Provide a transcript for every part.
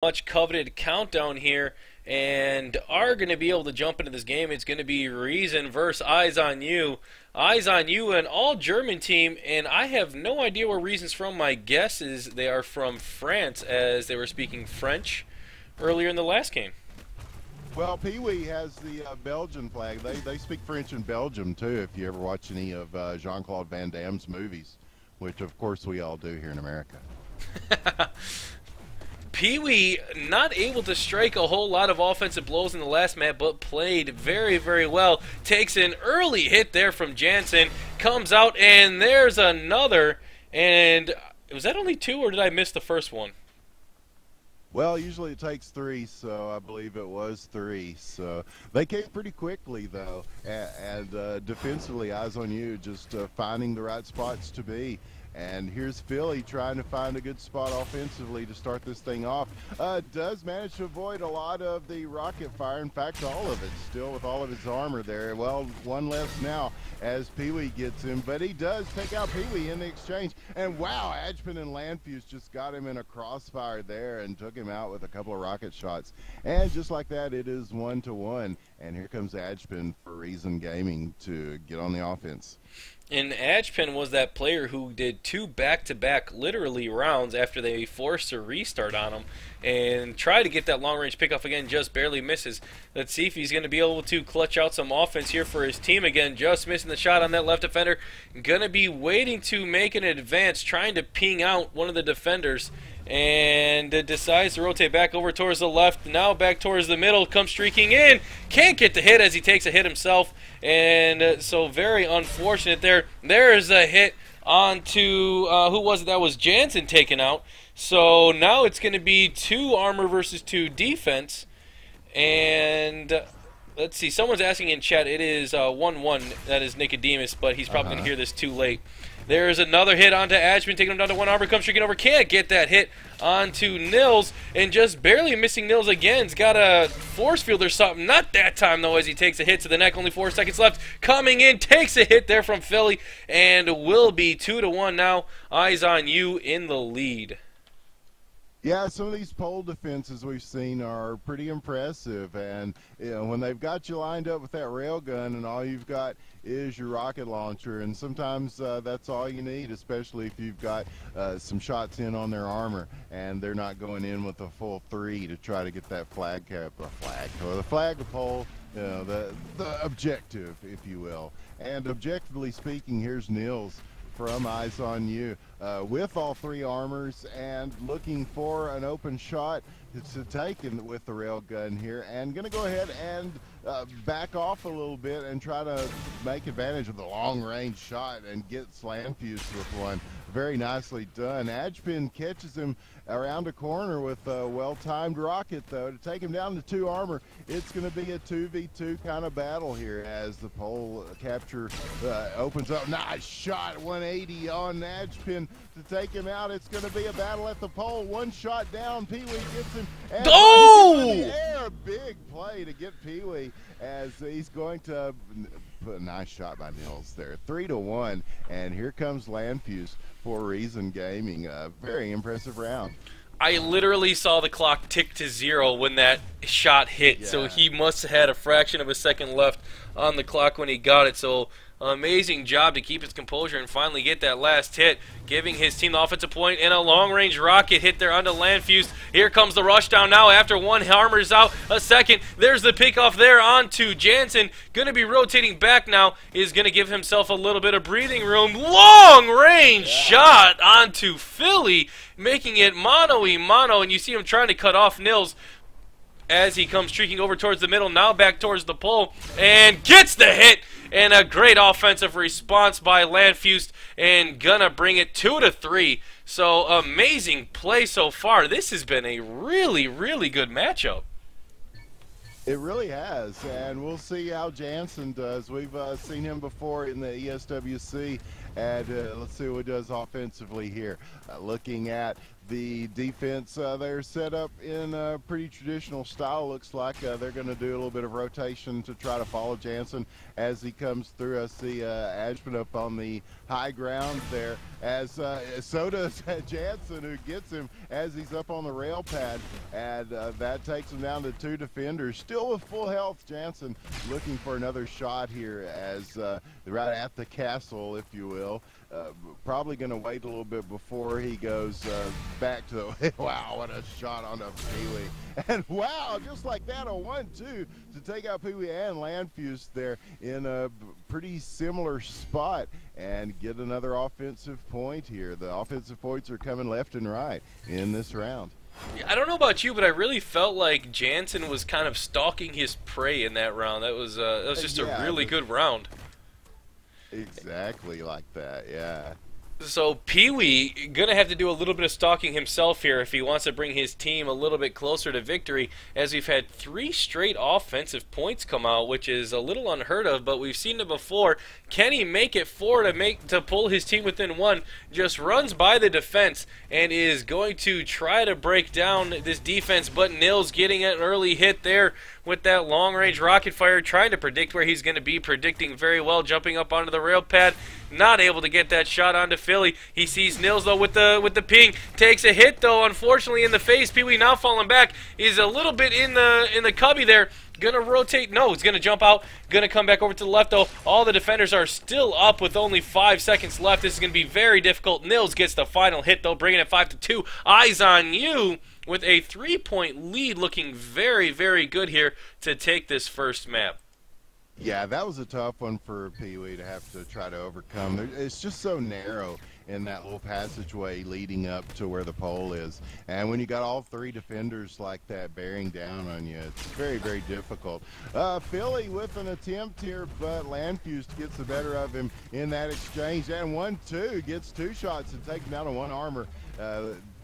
much coveted countdown here and are going to be able to jump into this game. It's going to be Reason versus Eyes on You. Eyes on You, an all-German team, and I have no idea where Reason's from. My guess is they are from France, as they were speaking French earlier in the last game. Well, Pee-wee has the Belgian flag. They speak French in Belgium, too, if you ever watch any of Jean-Claude Van Damme's movies, which, of course, we all do here in America. Pee-wee not able to strike a whole lot of offensive blows in the last match, but played very, very well. Takes an early hit there from Jansen, comes out, and there's another. And was that only two, or did I miss the first one? Well, usually it takes three, so I believe it was three. So they came pretty quickly, though, and defensively, Eyes on You, just finding the right spots to be. And here's Philly trying to find a good spot offensively to start this thing off. Does manage to avoid a lot of the rocket fire. In fact, all of it, still with all of his armor there. Well, one less now as Pee-wee gets him. But he does take out Pee-wee in the exchange. And wow, Adjpin and Landfuse just got him in a crossfire there and took him out with a couple of rocket shots. And just like that, it is 1-1. And here comes Adjpin for Reason Gaming to get on the offense. And Adjpin was that player who did two back-to-back literally rounds after they forced a restart on him and tried to get that long-range pickoff again, just barely misses. Let's see if he's going to be able to clutch out some offense here for his team again, just missing the shot on that left defender. Going to be waiting to make an advance, trying to ping out one of the defenders, and decides to rotate back over towards the left, now back towards the middle, comes streaking in, can't get the hit as he takes a hit himself, and so very unfortunate there. There's a hit onto, who was it? That was Jansen taken out. So now it's going to be 2 armor versus 2 defense, and let's see, someone's asking in chat, it is 1-1, that is Nicodemus, but he's probably going to hear this too late. There's another hit onto Adjpin, taking him down to 1 armor, comes streaking over, can't get that hit onto Nils, and just barely missing Nils again. He's got a force field or something, not that time though, as he takes a hit to the neck, only 4 seconds left, coming in, takes a hit there from Philly, and will be 2-1 now. Eyes on You in the lead. Yeah, some of these pole defenses we've seen are pretty impressive, and you know, when they've got you lined up with that railgun and all you've got is your rocket launcher, and sometimes that's all you need, especially if you've got some shots in on their armor and they're not going in with a full 3 to try to get that the flagpole, you know, the objective, if you will. And objectively speaking, here's Nils from Eyes on You with all 3 armors and looking for an open shot to take in with the rail gun here, and gonna go ahead and back off a little bit and try to make advantage of the long range shot and get Landfuse with one. Very nicely done. Adjpin catches him around a corner with a well-timed rocket, though, to take him down to 2 armor. It's going to be a 2v2 kind of battle here as the pole capture opens up. Nice shot, 180 on Adjpin to take him out. It's going to be a battle at the pole. One shot down, Pee-wee gets him. And oh! In the air. Big play to get Pee-wee as he's going to put a nice shot by Nils there. 3-1, and here comes Landfuse for Reason Gaming. A very impressive round. I literally saw the clock tick to 0 when that shot hit, so he must have had a fraction of a second left on the clock when he got it. So amazing job to keep his composure and finally get that last hit, giving his team the offensive point, and a long-range rocket hit there onto Landfuse. Here comes the rushdown now after 1 armor's out. A second, there's the pickoff there onto Jansen. Going to be rotating back now, is going to give himself a little bit of breathing room. Long-range shot onto Philly, making it mano-a-mano, and you see him trying to cut off Nils as he comes streaking over towards the middle, now back towards the pole, and gets the hit, and a great offensive response by Landfuse, and gonna bring it 2-3. So amazing play so far. This has been a really, really good matchup. It really has, and we'll see how Jansen does. We've seen him before in the ESWC, and let's see what he does offensively here. Looking at The defense, they're set up in a pretty traditional style. Looks like they're going to do a little bit of rotation to try to follow Jansen as he comes through. I see Ashman up on the high ground there, as so does Jansen, who gets him as he's up on the rail pad, and that takes him down to 2 defenders. Still with full health, Jansen looking for another shot here as right at the castle, if you will. Probably going to wait a little bit before he goes back to the wow, what a shot on the Pee-wee. And wow, just like that, a 1-2 to take out Pee-wee and Landfuse there in a pretty similar spot and get another offensive point here. The offensive points are coming left and right in this round. I don't know about you, but I really felt like Jansen was kind of stalking his prey in that round. That was just a really good round. Exactly like that, yeah. So Pee-wee gonna have to do a little bit of stalking himself here if he wants to bring his team a little bit closer to victory, as we've had 3 straight offensive points come out, which is a little unheard of, but we've seen it before. Can he make it 4 to pull his team within 1? Just runs by the defense and is going to try to break down this defense, but Nils getting an early hit there with that long-range rocket fire, trying to predict where he's going to be, predicting very well, jumping up onto the rail pad, not able to get that shot onto Philly. He sees Nils though with the ping, takes a hit though, unfortunately in the face. Pee-wee now falling back, is a little bit in the cubby there. Gonna rotate, no, he's gonna jump out, gonna come back over to the left though. All the defenders are still up with only 5 seconds left. This is gonna be very difficult. Nils gets the final hit though, bringing it 5-2. Eyes on you with a 3-point lead, looking very, very good here to take this first map. Yeah, that was a tough one for Pee-wee to have to try to overcome. It's just so narrow in that little passageway leading up to where the pole is. And when you got all 3 defenders like that bearing down on you, it's very, very difficult. Philly with an attempt here, but Landfuse gets the better of him in that exchange. And 1-2 gets 2 shots and takes him down to 1 armor.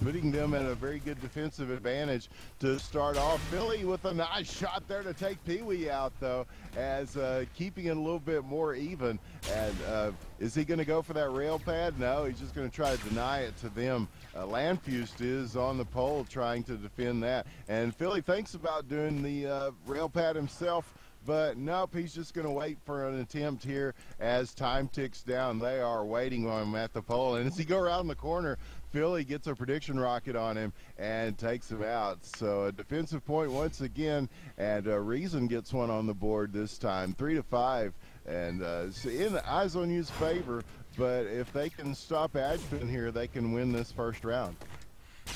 Putting them at a very good defensive advantage to start off. Philly with a nice shot there to take Pee-wee out, though, as keeping it a little bit more even. And is he going to go for that rail pad? No, he's just going to try to deny it to them. Landfuse is on the pole trying to defend that. And Philly thinks about doing the rail pad himself, but nope, he's just going to wait for an attempt here as time ticks down. They are waiting on him at the pole. And as he go around the corner, Philly gets a prediction rocket on him and takes him out. So a defensive point once again, and Reason gets one on the board this time, 3-5. And so in Eyes on You's favor, but if they can stop Adjman here, they can win this first round.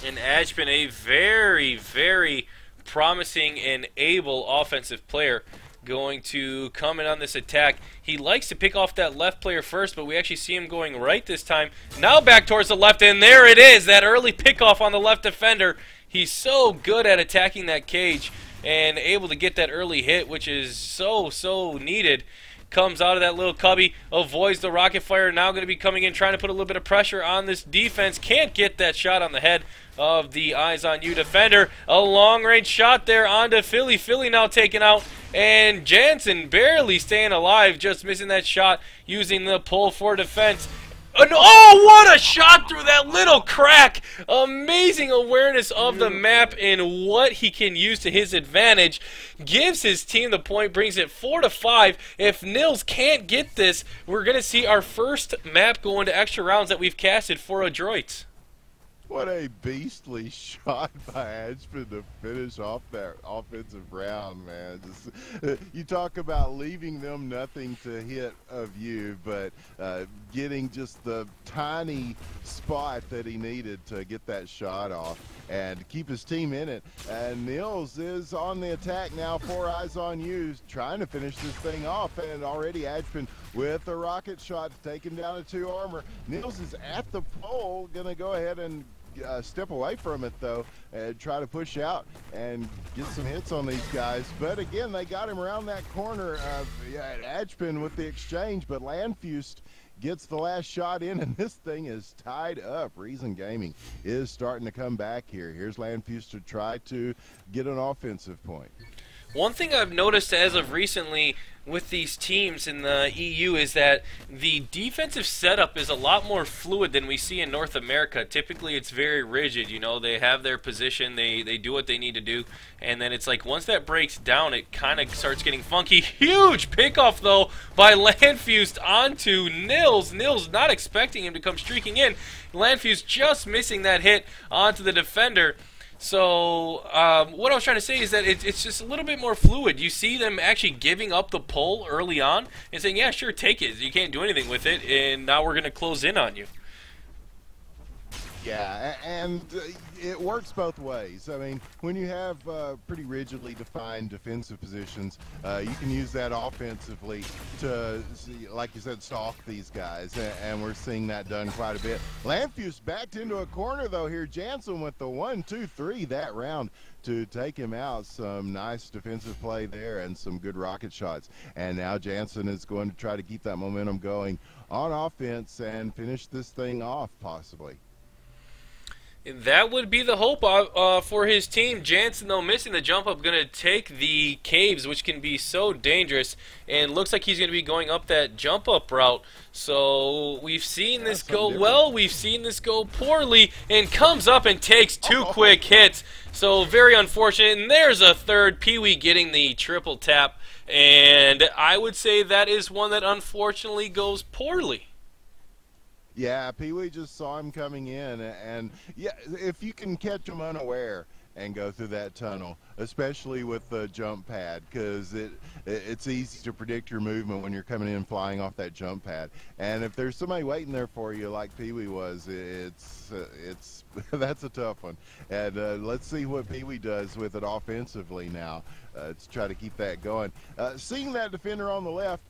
And Adjman, a very, very promising and able offensive player, going to come in on this attack. He likes to pick off that left player first, but we actually see him going right this time. Now back towards the left, and there it is, that early pickoff on the left defender. He's so good at attacking that cage and able to get that early hit, which is so, so needed. Comes out of that little cubby, avoids the rocket fire, now going to be coming in, trying to put a little bit of pressure on this defense. Can't get that shot on the head of the Eyes on You defender. A long-range shot there onto Philly. Philly now taken out, and Jansen barely staying alive, just missing that shot, using the pull for defense. And oh, what a shot through that little crack! Amazing awareness of the map and what he can use to his advantage. Gives his team the point, brings it 4-5. If Nils can't get this, we're going to see our first map go into extra rounds that we've casted for Adroits. What a beastly shot by Adjman to finish off that offensive round, man. Just, you talk about leaving them nothing to hit of you, but getting just the tiny spot that he needed to get that shot off and keep his team in it. And Nils is on the attack now, 4 Eyes on You, trying to finish this thing off, and already Adjman with a rocket shot to take him down to 2 armor. Nils is at the pole, gonna go ahead and step away from it though and try to push out and get some hits on these guys. But again, they got him around that corner. Adjman with the exchange, but Landfuse gets the last shot in, and this thing is tied up. Reason Gaming is starting to come back here. Here's Landfuse to try to get an offensive point. One thing I've noticed as of recently with these teams in the EU is that the defensive setup is a lot more fluid than we see in North America. Typically, it's very rigid. You know, they have their position, they do what they need to do, and then it's like once that breaks down, it kind of starts getting funky. Huge pickoff, though, by Landfused onto Nils. Nils not expecting him to come streaking in. Landfused just missing that hit onto the defender. So what I was trying to say is that it's just a little bit more fluid. You see them actually giving up the pull early on and saying, yeah, sure, take it. You can't do anything with it, and now we're going to close in on you. Yeah, and it works both ways. I mean, when you have pretty rigidly defined defensive positions, you can use that offensively to, like you said, stalk these guys, and we're seeing that done quite a bit. Landfuse backed into a corner, though, here. Jansen with the 1-2-3 that round to take him out. Some nice defensive play there and some good rocket shots. And now Jansen is going to try to keep that momentum going on offense and finish this thing off, possibly. That would be the hope for his team. Jansen, though, missing the jump up, going to take the caves, which can be so dangerous, and looks like he's going to be going up that jump up route. So we've seen this go well, we've seen this go poorly, and comes up and takes two quick hits. So very unfortunate, and there's a third. Pee-wee getting the triple tap, and I would say that is one that unfortunately goes poorly. Yeah, Pee-wee just saw him coming in, and yeah, if you can catch him unaware and go through that tunnel, especially with the jump pad, because it's easy to predict your movement when you're coming in flying off that jump pad. And if there's somebody waiting there for you like Pee-wee was, it's that's a tough one. And let's see what Pee-wee does with it offensively now to try to keep that going. Seeing that defender on the left,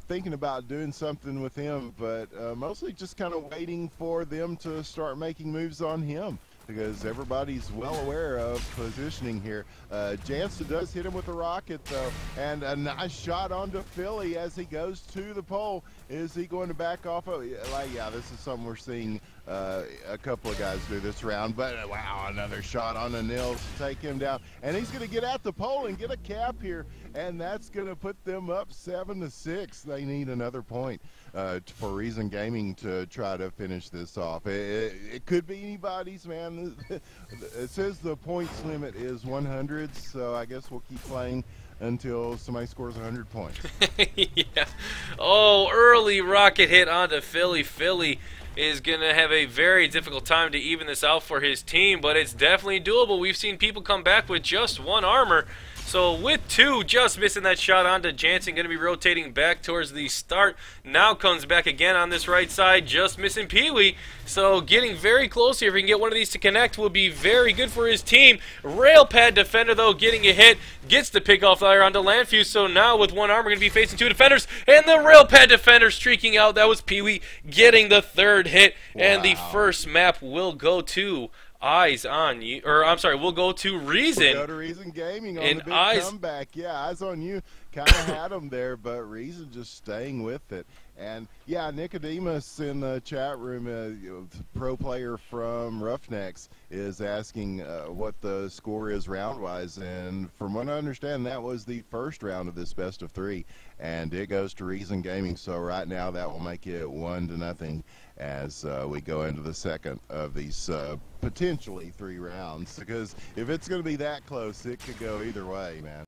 thinking about doing something with him, but mostly just kind of waiting for them to start making moves on him, because everybody's well aware of positioning here. Jansen does hit him with a rocket, though, and a nice shot onto Philly as he goes to the pole. Is he going to back off of it? Like, yeah, this is something we're seeing a couple of guys do this round, but wow, another shot on the Nils to take him down, and he's going to get at the pole and get a cap here, and that's going to put them up 7-6. They need another point for Reason Gaming to try to finish this off. It could be anybody's, man. It says the points limit is 100, so I guess we'll keep playing until somebody scores 100 points. Yeah. Oh, early rocket hit onto Philly. Philly is going to have a very difficult time to even this out for his team, but it's definitely doable. We've seen people come back with just one armor. So with two, just missing that shot onto Jansen, going to be rotating back towards the start. Now comes back again on this right side, just missing Pee-wee. So getting very close here. If he can get one of these to connect, will be very good for his team. Rail pad defender, though, getting a hit. Gets the pickoff there onto Landfuse. So now with one arm, we're going to be facing two defenders. And the rail pad defender streaking out. That was Pee-wee getting the third hit. Wow. And the first map will go to Eyes on You, or I'm sorry, we'll go to Reason. We'll go to Reason Gaming on the big comeback. Yeah, Eyes on You kind of had them there, but Reason just staying with it. And yeah, Nicodemus in the chat room, pro player from Roughnecks, is asking what the score is round-wise. And from what I understand, that was the first round of this best of three, and it goes to Reason Gaming. So right now, that will make it 1-0 as we go into the second of these potentially 3 rounds. Because if it's going to be that close, it could go either way, man.